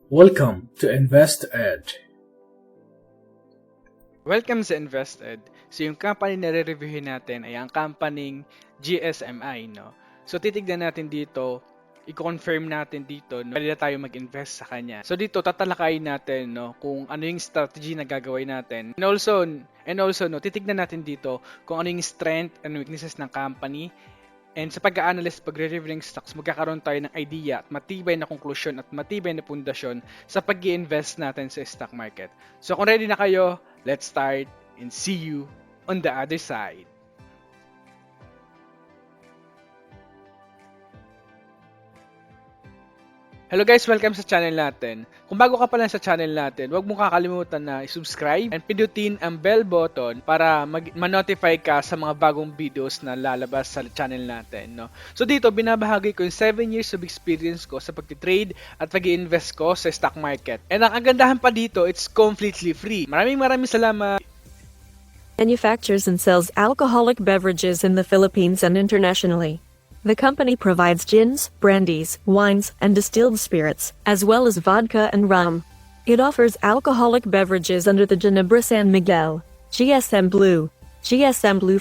Welcome to Invest Ed. Welcome sa InvestEd. So yung company na re-reviewin natin ay ang company GSMI, no? So titignan natin dito, i-confirm natin dito, no, pwede na tayo mag-invest sa kanya. So dito tatalakayin natin, no, kung ano yung strategy na gagawin natin. And also, no, titignan natin dito kung ano yung strength and weaknesses ng company. And sa pag-a-analyze, pagre-review ng stocks, magkakaroon tayo ng idea at matibay na konklusyon at matibay na pundasyon sa pag-i-invest natin sa stock market. So kung ready na kayo, let's start and see you on the other side. Hello guys, welcome sa channel natin. Kung bago ka pa lang sa channel natin, huwag mong kakalimutan na i-subscribe and pindutin ang bell button para ma-notify ka sa mga bagong videos na lalabas sa channel natin. No? So dito, binabahagi ko yung 7 years of experience ko sa pag-trade at pag-i-invest ko sa stock market. And ang kagandahan pa dito, it's completely free. Maraming salamat! Manufactures and sells alcoholic beverages in the Philippines and internationally. The company provides gins, brandies, wines, and distilled spirits, as well as vodka and rum. It offers alcoholic beverages under the Ginebra San Miguel, GSM Blue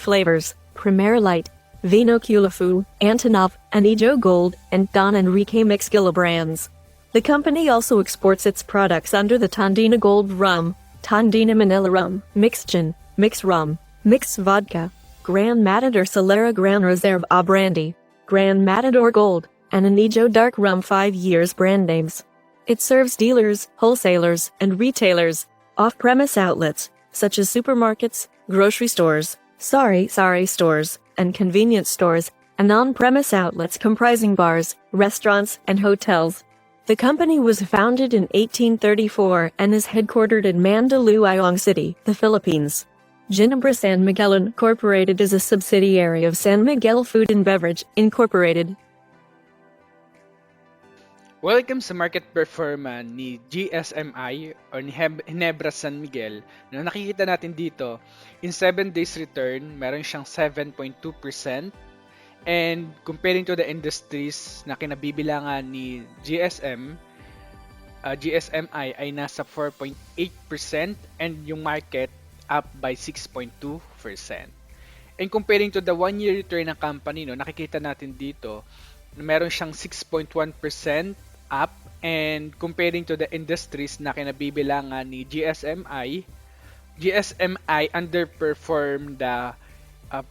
flavors, Premier Light, Vino Culafu, Antonov, and Ijo Gold, and Don Enrique Mixquilla brands. The company also exports its products under the Tandina Gold Rum, Tandina Manila Rum, Mixed Gin, Mixed Rum, Mixed Vodka, Grand Matador Solera Gran Reserve A Brandy, Grand Matador Gold, and Anijo Dark Rum 5 years brand names. It serves dealers, wholesalers, and retailers, off-premise outlets, such as supermarkets, grocery stores, stores, and convenience stores, and on-premise outlets comprising bars, restaurants, and hotels. The company was founded in 1834 and is headquartered in Mandaluyong City, the Philippines. Ginebra San Miguel Incorporated is a subsidiary of San Miguel Food and Beverage Incorporated. Welcome sa market performance ni GSMI or ni Ginebra San Miguel. Na nakikita natin dito, in 7 days return, meron siyang 7.2%. And comparing to the industries na kinabibilangan ni GSMI ay nasa 4.8% and yung market up by 6.2%. And comparing to the 1-year return ng company, no, nakikita natin dito na meron siyang 6.1% up, and comparing to the industries na kinabibilangan ni GSMI underperformed the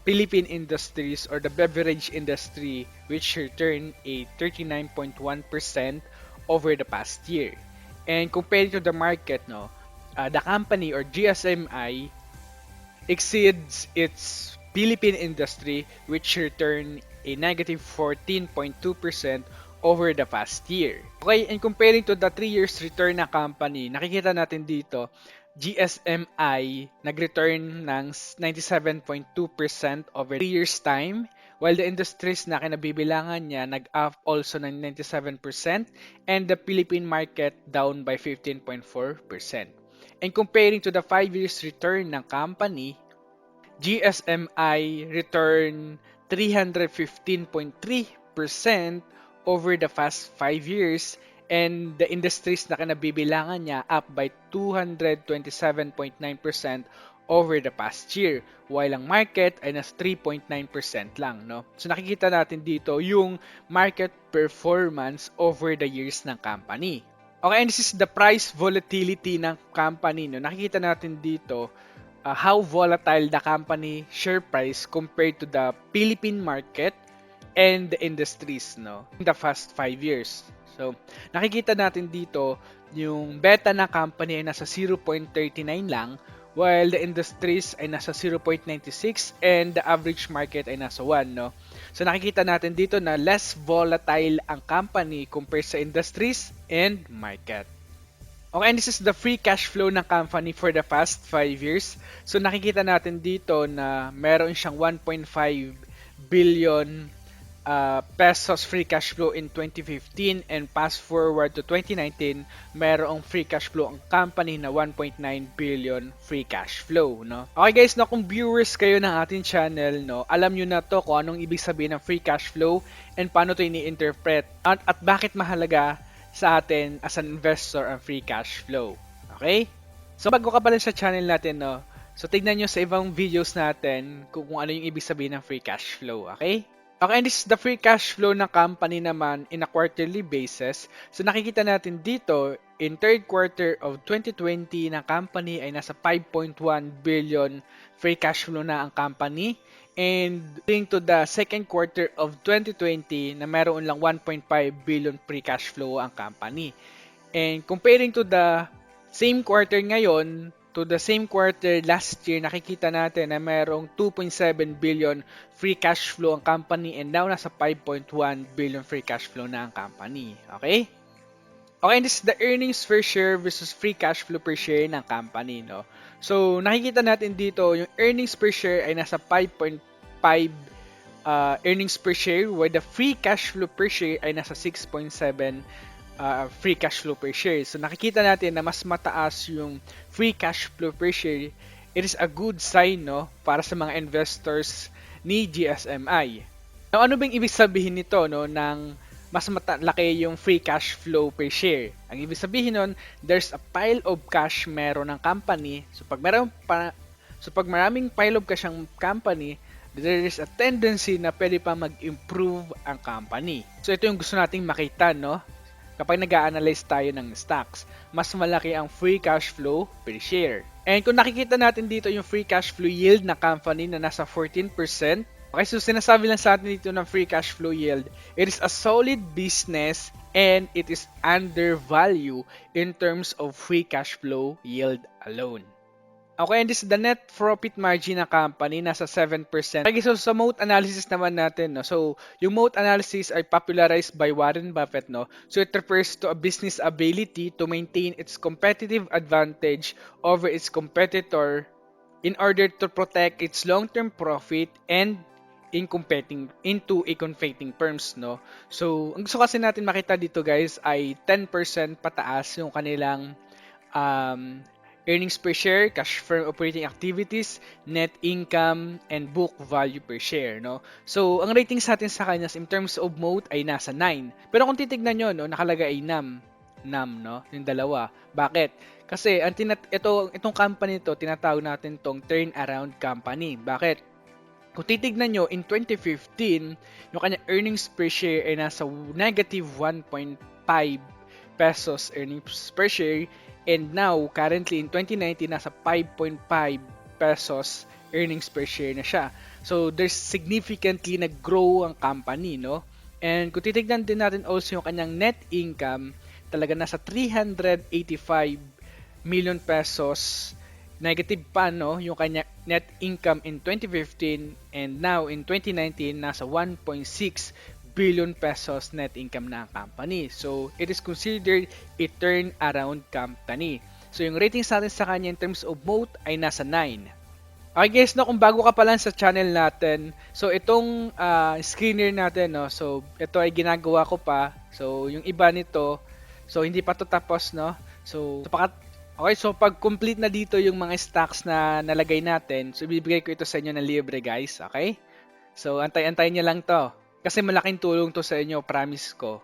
Philippine industries or the beverage industry, which returned a 39.1% over the past year. And comparing to the market, no, the company or GSMI exceeds its Philippine industry, which returned a negative 14.2% over the past year. Okay, and comparing to the 3 years return na company, nakikita natin dito, GSMI nag-return ng 97.2% over 3 years time, while the industries na kinabibilangan niya nag-up also ng 97%, and the Philippine market down by 15.4%. And comparing to the 5 years return ng company, GSMI returned 315.3% over the past 5 years, and the industries na kinabibilangan niya up by 227.9% over the past year, while ang market ay nasa 3.9% lang, no? So nakikita natin dito yung market performance over the years ng company. Okay, and this is the price volatility ng company, no? Nakikita natin dito how volatile the company share price compared to the Philippine market and the industries, no, in the past 5 years. So, nakikita natin dito yung beta ng company ay nasa 0.39 lang, while the industries ay nasa 0.96 and the average market ay nasa 1, no? So nakikita natin dito na less volatile ang company compared sa industries and market. Okay, and this is the free cash flow ng company for the past 5 years. So nakikita natin dito na meron siyang 1.5 billion pesos free cash flow in 2015, and fast forward to 2019, merong free cash flow ang company na 1.9 billion free cash flow, no? Okay guys, no, kung viewers kayo ng ating channel, no, alam nyo na to kung anong ibig sabihin ng free cash flow and paano to ini-interpret at bakit mahalaga sa atin as an investor ang free cash flow. Okay? So bago ka pala sa channel natin, no, so tignan nyo sa ibang videos natin kung ano yung ibig sabihin ng free cash flow. Okay? Okay, and this is the free cash flow ng company naman in a quarterly basis. So nakikita natin dito, in third quarter of 2020 ng company ay nasa 5.1 billion free cash flow na ang company. And going to the second quarter of 2020 na meron lang 1.5 billion free cash flow ang company. And comparing to the same quarter ngayon, to the same quarter last year, nakikita natin na merong 2.7 billion free cash flow ang company and now nasa 5.1 billion free cash flow na ang company. Okay? Okay, and this is the earnings per share versus free cash flow per share ng company, no? So, nakikita natin dito, yung earnings per share ay nasa 5.5 earnings per share, while the free cash flow per share ay nasa 6.7 free cash flow per share. So nakikita natin na mas mataas yung free cash flow per share. It is a good sign, no, para sa mga investors ni GSMI. Now, ano bang ibig sabihin nito, no, ng mas malaki yung free cash flow per share? Ang ibig sabihin nun, there's a pile of cash meron ng company. So pag maraming pile of cash ang company, there is a tendency na pwede pa mag-improve ang company. So ito yung gusto nating makita, no? Kapag nag-a-analyze tayo ng stocks, mas malaki ang free cash flow per share. And kung nakikita natin dito yung free cash flow yield na company na nasa 14%, okay, so sinasabi lang sa atin dito ng free cash flow yield, it is a solid business and it is undervalued in terms of free cash flow yield alone. Okay, and this is the net profit margin ng company, nasa 7%. Okay, so sa moat analysis naman natin, no? So, yung moat analysis ay popularized by Warren Buffett, no? So, it refers to a business ability to maintain its competitive advantage over its competitor in order to protect its long-term profit and into a competing firms, no? So, ang gusto kasi natin makita dito, guys, ay 10% pataas yung kanilang earnings per share, cash from operating activities, net income, and book value per share, no? So, ang ratings natin sa kanya in terms of moat ay nasa 9. Pero kung titignan nyo, no, nakalagay ay NAM, no? Yung dalawa. Bakit? Kasi itong company to, tinatawag natin tong turnaround company. Bakit? Kung titignan nyo, in 2015, yung kanya earnings per share ay nasa negative 1.5 pesos earnings per share. And now, currently in 2019, nasa 5.5 pesos earnings per share na siya. So, there's significantly nag-grow ang company, no? And kung titignan din natin also yung kanyang net income, talaga nasa 385 million pesos. Negative pa, no? Yung kanya net income in 2015 and now in 2019, nasa 1.6 billion pesos net income na ang company. So, it is considered a turnaround company. So, yung ratings natin sa kanya in terms of moat ay nasa 9. Okay guys, no, kung bago ka pa lang sa channel natin, so itong screener natin, no, so ito ay ginagawa ko pa. So, yung iba nito, so hindi pa to tapos, no. So pag complete na dito yung mga stocks na nalagay natin, so ibibigay ko ito sa inyo na libre, guys, okay? So, antay-antayin niyo lang to. Kasi malaking tulong to sa inyo, promise ko.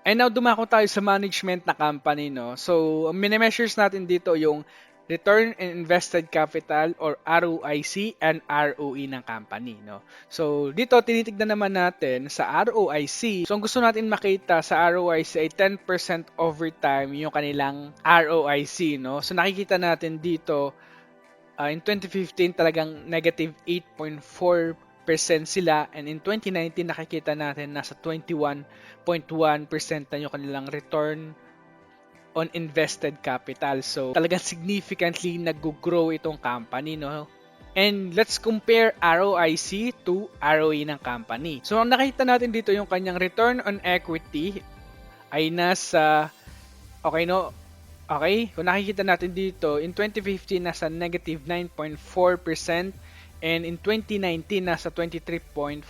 And now, dumako tayo sa management na company, no? So, ang mini-measures natin dito yung Return on Invested Capital or ROIC and ROE ng company, no? So, dito, tinitignan naman natin sa ROIC. So, ang gusto natin makita sa ROIC ay 10% over time yung kanilang ROIC, no? So, nakikita natin dito, in 2015, talagang negative 8.4% sila, and in 2019 nakikita natin nasa 21.1% na yung kanilang return on invested capital. So talagang significantly nag-grow itong company, no? And let's compare ROIC to ROE ng company. So ang nakita natin dito yung kanyang return on equity ay nasa okay, kung nakikita natin dito in 2015 nasa negative 9.4%. And in 2019, nasa 23.48%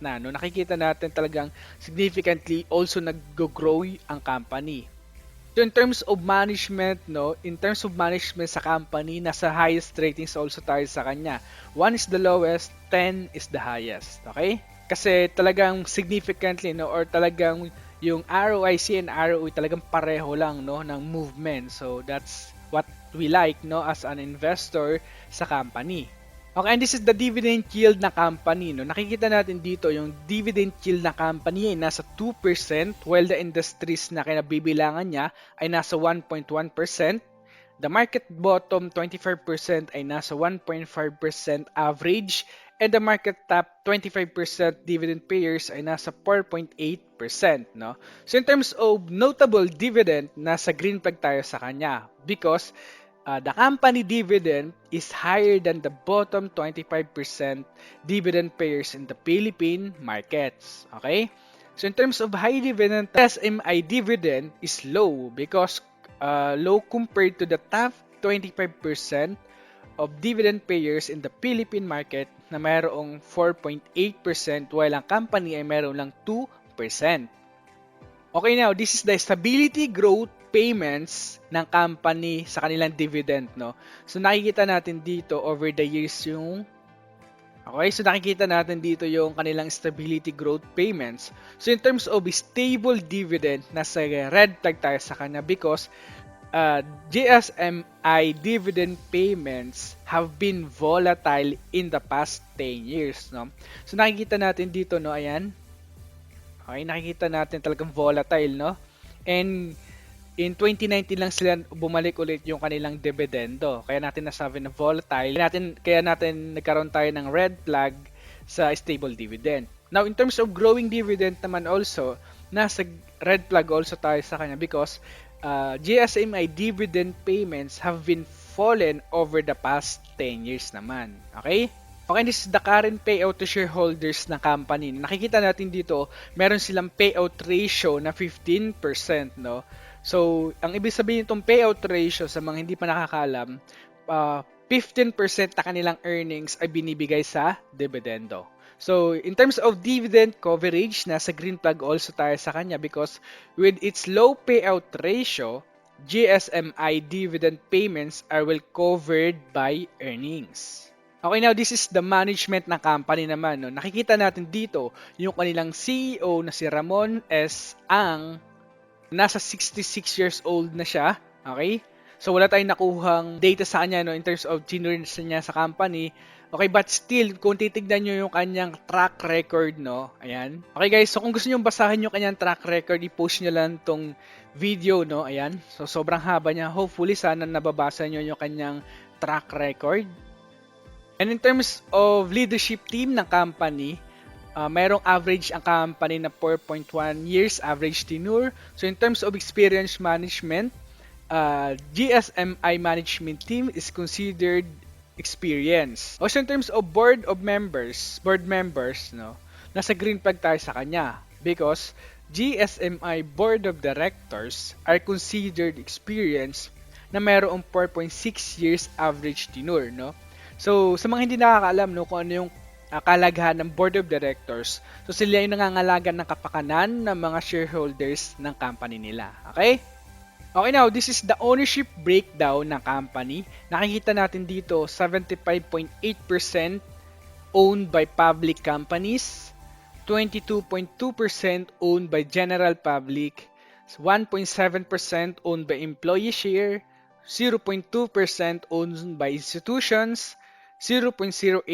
na. No? Nakikita natin talagang significantly also nag-grow ang company. So in terms of management, no, in terms of management sa company, nasa highest ratings also tayo sa kanya. 1 is the lowest, 10 is the highest. Okay? Kasi talagang significantly, no, or talagang yung ROIC and ROE talagang pareho lang, no, ng movement. So that's what we like, no, as an investor sa company. Okay, and this is the dividend yield na company, no. Nakikita natin dito yung dividend yield na company ay nasa 2%, while the industries na kinabibilangan niya ay nasa 1.1%. The market bottom 25% ay nasa 1.5% average, and the market top 25% dividend payers ay nasa 4.8%, no? So in terms of notable dividend, nasa green flag tayo sa kanya because the company dividend is higher than the bottom 25% dividend payers in the Philippine markets. Okay? So in terms of high dividend, GSMI dividend is low because low compared to the top 25% of dividend payers in the Philippine market na mayroong 4.8% while ang company ay mayroong lang 2%. Okay, now this is the stability growth payments ng company sa kanilang dividend, no? So nakikita natin dito over the years yung kanilang stability growth payments. So in terms of stable dividend, nasa red flag tayo sa kanya because GSMI dividend payments have been volatile in the past 10 years, no? So nakikita natin dito, no, ayan. Okay, nakikita natin talagang volatile, no? And in 2019 lang sila bumalik ulit yung kanilang dividendo. Kaya natin nasabi na volatile. Kaya natin nagkaroon tayo ng red flag sa stable dividend. Now, in terms of growing dividend naman also, nasa red flag also tayo sa kanya because GSMI dividend payments have been fallen over the past 10 years naman. Okay? Okay, this is the current payout to shareholders ng company. Nakikita natin dito, meron silang payout ratio na 15%, no? So, ang ibig sabihin itong payout ratio sa mga hindi pa nakakalam, 15% na kanilang earnings ay binibigay sa dividendo. So, in terms of dividend coverage, nasa green flag also tayo sa kanya because with its low payout ratio, GSMI dividend payments are well covered by earnings. Okay, now this is the management ng company naman, no. Nakikita natin dito yung kanilang CEO na si Ramon S. Ang nasa 66 years old na siya. Okay? So wala tayong nakuhang data sa kanya, no, in terms of tenure niya sa company. Okay, but still kung titignan niyo yung kanyang track record, no. Ayan. Okay guys, so kung gusto niyo basahin yung kanyang track record, i-post niyo lang tong video, no. Ayan. So sobrang haba niya. Hopefully sana nababasa niyo yung kanyang track record. And in terms of leadership team ng company, mayroong average ang company na 4.1 years average tenure. So in terms of experience management, GSMI management team is considered experienced. Also in terms of board members, no, nasa green flag tayo sa kanya because GSMI board of directors are considered experienced na mayroong 4.6 years average tenure, no. So, sa mga hindi nakakaalam, no, kung ano yung kalagahan ng board of directors, so sila yung nangangalaga ng kapakanan ng mga shareholders ng company nila. Okay? Okay, now, this is the ownership breakdown ng company. Nakikita natin dito, 75.8% owned by public companies, 22.2% owned by general public, 1.7% owned by employee share, 0.2% owned by institutions, 0.08%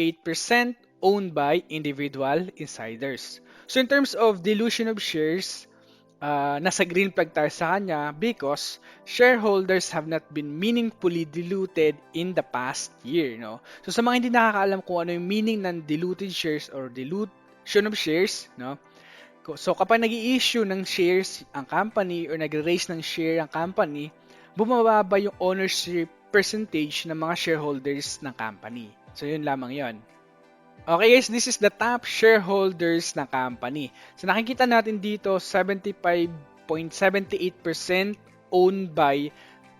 owned by individual insiders. So in terms of dilution of shares, nasa green flag tayo sa kanya because shareholders have not been meaningfully diluted in the past year, no? So sa mga hindi nakakaalam kung ano yung meaning ng diluted shares or dilution of shares, no? So kapag nag-i-issue ng shares ang company or nag-raise ng share ang company, bumababa yung ownership percentage ng mga shareholders ng company. So, yun lamang yun. Okay guys, this is the top shareholders ng company. So, nakikita natin dito, 75.78% owned by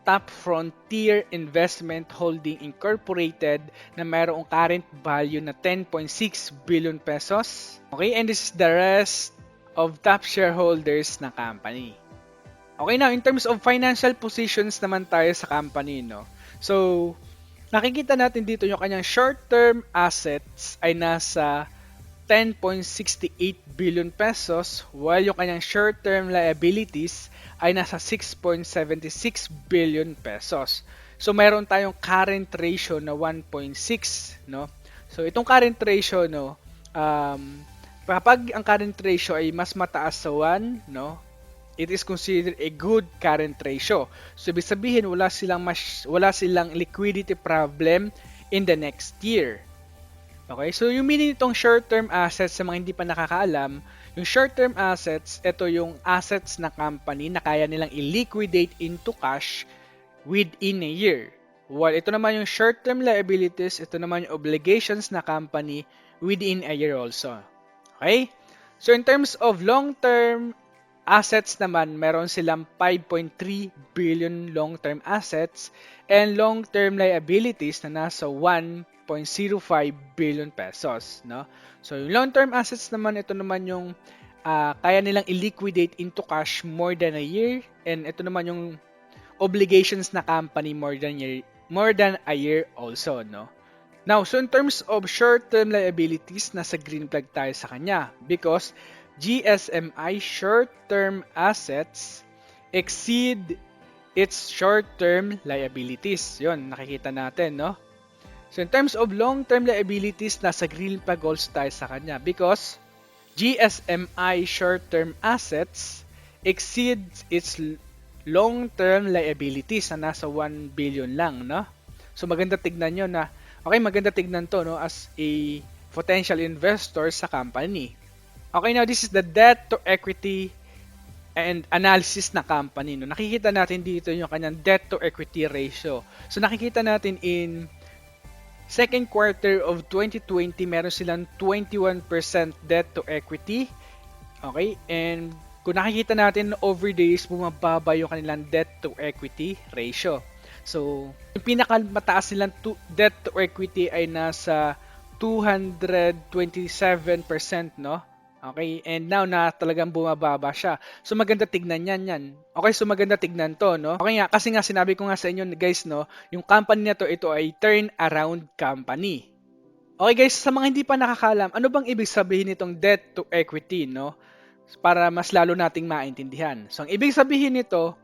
Top Frontier Investment Holding Incorporated na mayroong current value na 10.6 billion pesos. Okay, and this is the rest of top shareholders ng company. Okay, now in terms of financial positions naman tayo sa company, no. So, nakikita natin dito yung kanyang short-term assets ay nasa 10.68 billion pesos, while yung kanyang short-term liabilities ay nasa 6.76 billion pesos. So mayroon tayong current ratio na 1.6, no? So itong current ratio, no, kapag ang current ratio ay mas mataas sa 1, no, it is considered a good current ratio. So ibig sabihin wala silang liquidity problem in the next year. Okay, so yung meaning nitong short-term assets, sa mga hindi pa nakakaalam, yung short-term assets, ito yung assets na company na kaya nilang i-liquidate into cash within a year. While ito naman yung short-term liabilities, ito naman yung obligations na company within a year also. Okay? So in terms of long-term assets naman, meron silang 5.3 billion long-term assets and long-term liabilities na nasa 1.05 billion pesos, no? So yung long-term assets naman, ito naman yung kaya nilang i-liquidate into cash more than a year, and ito naman yung obligations na company more than a year also, no? Now, so in terms of short-term liabilities, nasa green flag tayo sa kanya because GSMI short-term assets exceed its short-term liabilities. Yun, nakikita natin, no? So in terms of long-term liabilities, nasa green flag also tayo sa kanya because GSMI short-term assets exceeds its long-term liabilities na nasa 1 billion lang, no? So maganda tignan nyo na, okay, maganda tignan to, no, as a potential investor sa company. Okay, now this is the debt to equity and analysis na company, no. Nakikita natin dito yung kanyang debt to equity ratio. So nakikita natin in second quarter of 2020, meron silang 21% debt to equity. Okay? And kung nakikita natin over days, bumababa yung kanilang debt to equity ratio. So, yung pinakamataas nilang debt to equity ay nasa 227%, no? Okay? And now na talagang bumababa siya. So maganda tignan yan. Okay, so maganda tignan to, no? Okay nga, kasi nga sinabi ko nga sa inyo guys, no, yung company na to, ito ay turnaround company. Okay guys, sa mga hindi pa nakakalam, ano bang ibig sabihin nitong debt to equity, no? Para mas lalo nating maintindihan. So ang ibig sabihin nito,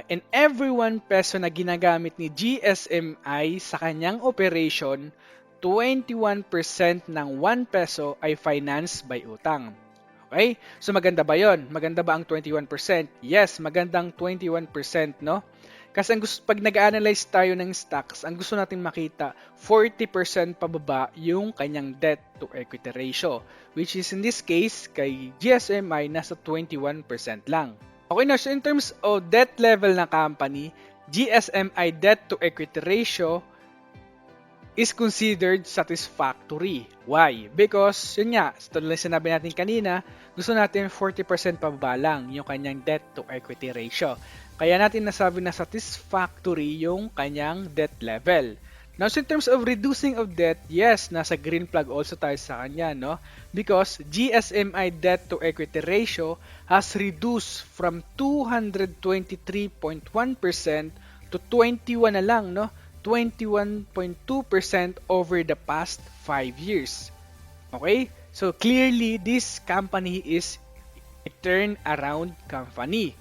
in every 1 peso na ginagamit ni GSMI sa kanyang operation, 21% ng 1 peso ay financed by utang. Okay? So maganda ba yon? Maganda ba ang 21%? Yes, magandang 21%, no? Kasi pag nag-analyze tayo ng stocks, ang gusto natin makita, 40% pababa yung kanyang debt to equity ratio, which is in this case, kay GSMI, nasa 21% lang. Okay na, so in terms of debt level ng company, GSMI debt to equity ratio is considered satisfactory. Why? Because, yun nga, tulad sinabi natin kanina, gusto natin 40% pababa lang yung kanyang debt to equity ratio. Kaya natin nasabi na satisfactory yung kanyang debt level. Now, so in terms of reducing of debt, yes, nasa green flag also tayo sa kanya, no? Because GSMI debt to equity ratio has reduced from 223.1% to 21 na lang, no? 21.2% over the past 5 years. Okay? So clearly, this company is a turnaround company.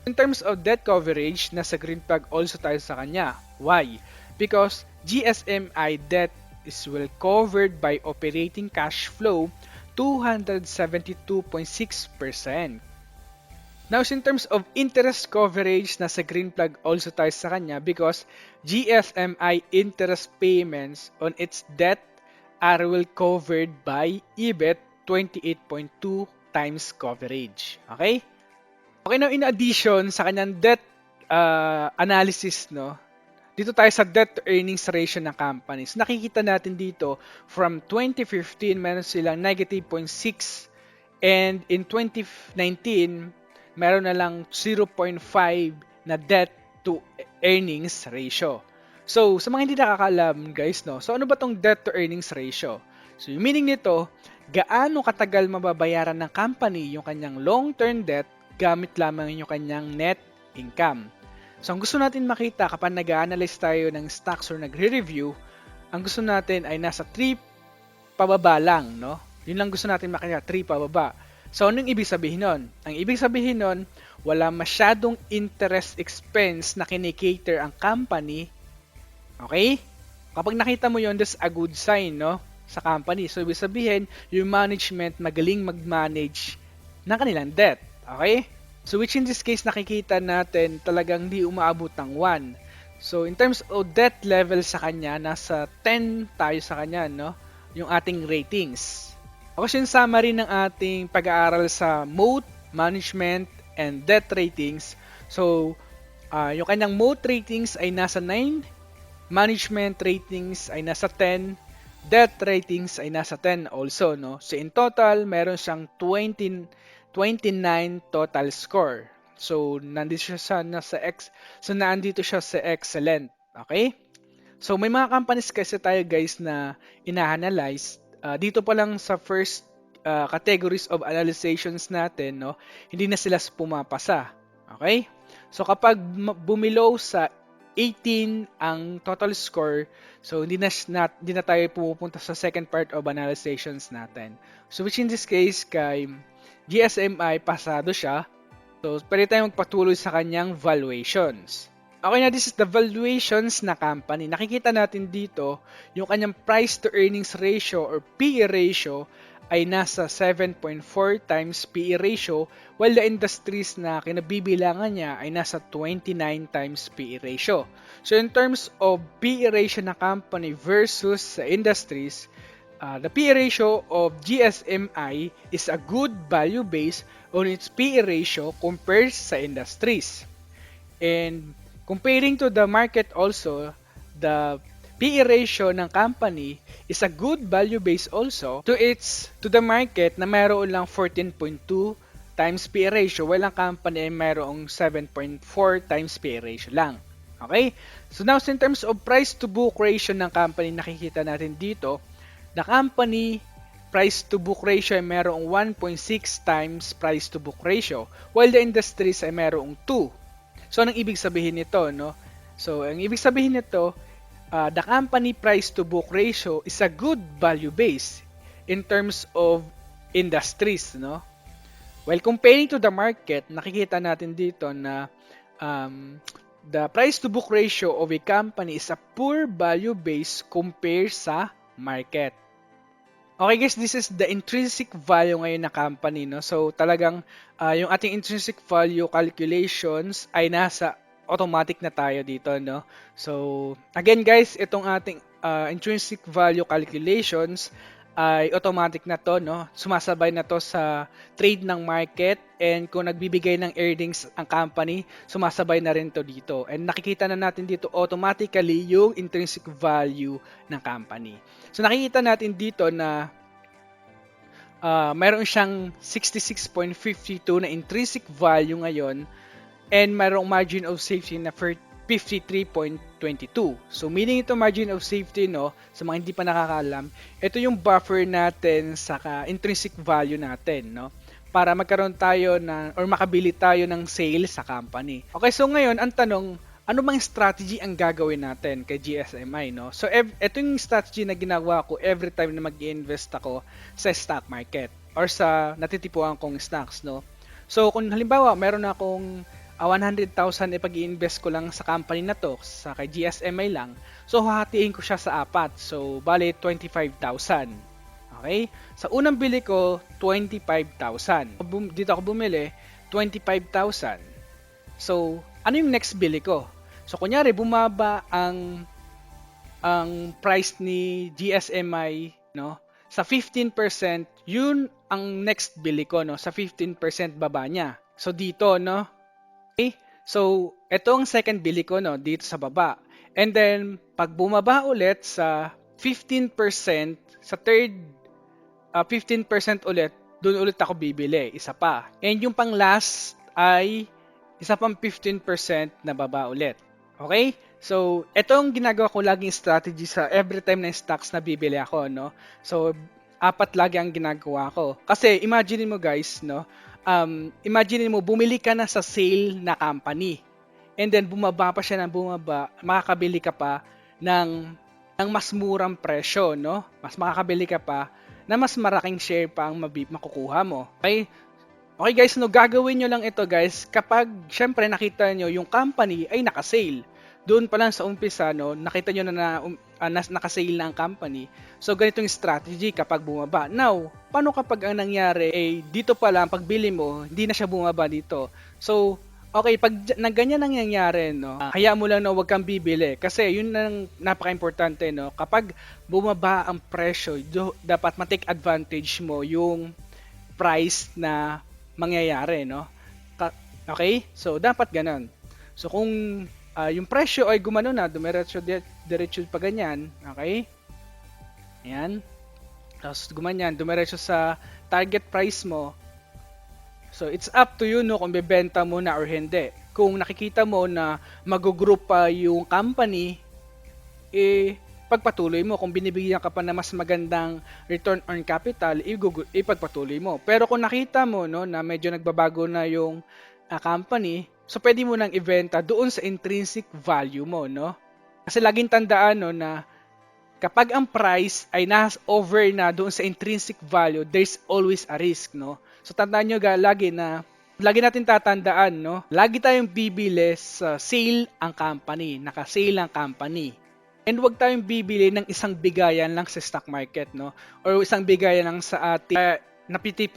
In terms of debt coverage, nasa green flag also tayo sa kanya. Why? Because GSMI debt is well covered by operating cash flow, 272.6%. Now, in terms of interest coverage, nasa green flag also tayo sa kanya because GSMI interest payments on its debt are well covered by EBIT 28.2 times coverage. Okay? Okay, now in addition sa kanyang debt analysis, no, dito tayo sa debt to earnings ratio ng company. So nakikita natin dito from 2015 meron silang negative 0.6 and in 2019 meron na lang 0.5 na debt to earnings ratio. So, sa mga hindi nakakaalam guys, no, so ano ba tong debt to earnings ratio? So, yung meaning nito, gaano katagal mababayaran ng company yung kanyang long-term debt gamit lamang yung kanyang net income. So, ang gusto natin makita kapag nag-analyze tayo ng stocks or nagre-review, ang gusto natin ay nasa 3 pababa lang, no? Yun lang gusto natin makita, 3 pababa. So, anong ibig sabihin nun? Ang ibig sabihin nun, wala masyadong interest expense na kinikater ang company. Okay? Kapag nakita mo yun, that's a good sign, no? Sa company. So, ibig sabihin, yung management magaling mag-manage ng kanilang debt. Okay? So, which in this case, nakikita natin talagang di umaabot ng 1. So, in terms of debt level sa kanya, nasa 10 tayo sa kanya, no? Yung ating ratings. Ako yung summary ng ating pag-aaral sa moat, management, and debt ratings. So, yung kanyang moat ratings ay nasa 9, management ratings ay nasa 10, debt ratings ay nasa 10 also, no? So, in total, meron siyang 29 total score. So, nandito siya sa excellent. Okay? So, may mga companies kasi tayo guys na ina-analyze. Dito pa lang sa first categories of analyzations natin, no, hindi na sila pumapasa. Okay? So, kapag bumilow sa 18 ang total score, so hindi na tayo pupunta sa second part of analyzations natin. So, which in this case, kay GSMI, pasado siya. So, pwede tayong magpatuloy sa kanyang valuations. Okay na, this is the valuations na company. Nakikita natin dito, yung kanyang price to earnings ratio or PE ratio ay nasa 7.4 times PE ratio, while the industries na kinabibilangan niya ay nasa 29 times PE ratio. So in terms of PE ratio na company versus sa industries, the PE ratio of GSMI is a good value based on its PE ratio compared sa industries. And comparing to the market also, the PE ratio ng company is a good value base also to the market na mayroon lang 14.2 times PE ratio, while ang company ay mayroong 7.4 times PE ratio lang. Okay? So now, in terms of price to book ratio ng company, nakikita natin dito, the company price to book ratio ay mayroong 1.6 times price to book ratio, while the industries ay mayroong 2. So, anong ibig sabihin nito, no? So, ang ibig sabihin nito, the company price to book ratio is a good value base in terms of industries, no? While comparing to the market, nakikita natin dito na the price to book ratio of a company is a poor value base compared sa market. Okay guys, this is the intrinsic value ngayon na company, no? So talagang yung ating intrinsic value calculations ay nasa automatic na tayo dito, no? So again guys, itong ating intrinsic value calculations ay automatic na to, no? Sumasabay na to sa trade ng market, and kung nagbibigay ng earnings ang company, sumasabay na rin to dito. And nakikita na natin dito automatically yung intrinsic value ng company. So nakikita natin dito na mayroon siyang 66.52 na intrinsic value ngayon, and mayroong margin of safety na 53.22. So meaning ito margin of safety, no, sa mga hindi pa nakakaalam, ito yung buffer natin sa intrinsic value natin, no, para magkaroon tayo or makabili tayo ng sale sa company. Okay, so ngayon ang tanong, ano bang strategy ang gagawin natin kay GSMI, no? So ito yung strategy na ginagawa ko every time na mag-i-invest ako sa stock market or sa natitipuan kong stocks, no? So kung halimbawa meron akong 100,000 ipag-i-invest ko lang sa company na to, sa kay GSMI lang, so hahatiin ko siya sa 4. So bali 25,000. Okay? Sa unang bili ko 25,000. Dito ako bumili 25,000. So ano yung next bili ko? So kunyari bumaba ang price ni GSMI, no, sa 15%, yun ang next bili ko, no, sa 15% baba niya. So dito, no. Okay? So ito ang second bili ko, no, dito sa baba. And then pag bumaba ulit sa 15%, sa third 15% ulit, doon ulit ako bibili, isa pa. And yung pang last ay isa pang 15% na baba ulit. Okay? So, ito ang ginagawa ko laging strategy sa every time na stocks na bibili ako, no? So, 4 lagi ang ginagawa ko. Kasi, imagine mo guys, no? Imagine mo, bumili ka na sa sale na company. And then, bumaba pa siya ng bumaba, makakabili ka pa ng mas murang presyo, no? Mas makakabili ka pa na mas malaking share pa ang makukuha mo. Okay? Okay guys, no, gagawin nyo lang ito guys kapag syempre nakita nyo yung company ay naka-sale. Doon pa lang sa umpisa, no, nakita nyo na naka-sale na ang company. So ganito yung strategy kapag bumaba. Now, paano kapag ang nangyari dito pa lang pagbili mo, hindi na siya bumaba dito. So, okay, pag ganyan nangyayari, no, hayaan mo lang na huwag kang bibili kasi yun ang napaka-importante, no. Kapag bumaba ang presyo, dapat ma-take advantage mo yung price na mangyayari, no. Okay? So dapat ganun. So kung yung presyo ay gumano na, diretso pa ganyan, okay? Ayan. Tapos gumanyan, dumiretso sa target price mo. So it's up to you, no, kung bebenta mo na or hindi. Kung nakikita mo na mag-group pa yung company, pagpatuloy mo. Kung binibigyan ka pa na mas magandang return on capital, ipagpatuloy mo. Pero kung nakita mo, no, na medyo nagbabago na yung company, so pwede mo nang ibenta doon sa intrinsic value mo, no? Kasi laging tandaan, no, na kapag ang price ay over na doon sa intrinsic value, there's always a risk, no? So tandaan nyo lagi natin tatandaan, no? Lagi tayong bibili sa sale ang company, naka-sale ang company. And wag tayong bibili ng isang bigayan lang sa stock market, no? Or isang bigayan lang sa ating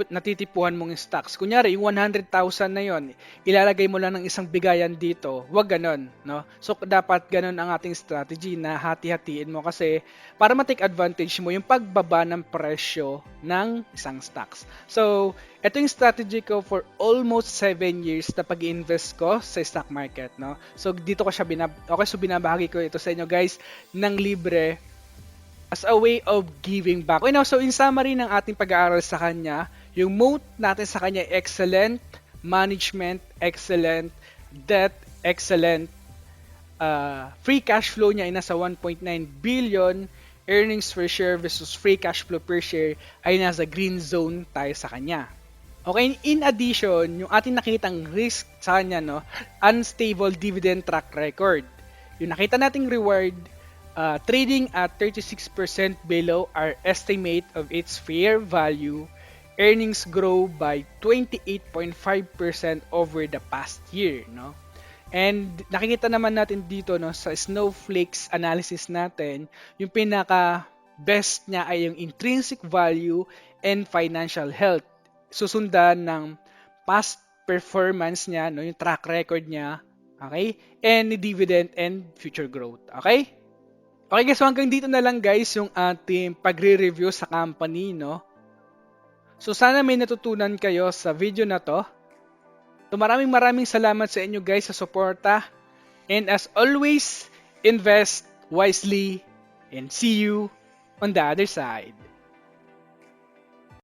natitipuhan mong stocks. Kunyari, yung 100,000 na yon, ilalagay mo lang ng isang bigayan dito. Wag ganon, no? So, dapat ganon ang ating strategy na hati-hatiin mo kasi para ma-take advantage mo yung pagbaba ng presyo ng isang stocks. So, ito yung strategy ko for almost 7 years na pag-invest ko sa stock market, no? So, dito ko siya binabahagi ko ito sa inyo, guys, ng libre as a way of giving back. Okay, now, so in summary ng ating pag-aaral sa kanya, yung moat natin sa kanya, excellent, management, excellent, debt, excellent, free cash flow niya ay nasa 1.9 billion, earnings per share versus free cash flow per share ay nasa green zone tayo sa kanya. Okay, in addition, yung ating nakitang risk sa kanya, no, unstable dividend track record. Yung nakita nating reward, trading at 36% below our estimate of its fair value, earnings grow by 28.5% over the past year, no? And nakikita naman natin dito, no, sa snowflakes analysis natin, yung pinaka best niya ay yung intrinsic value and financial health. Susundan ng past performance niya, no, yung track record niya, okay? And dividend and future growth, okay? Okay guys, so hanggang dito na lang guys yung ating pagre-review sa company, no? So sana may natutunan kayo sa video na to. So maraming salamat sa inyo guys sa suporta. And as always, invest wisely and see you on the other side.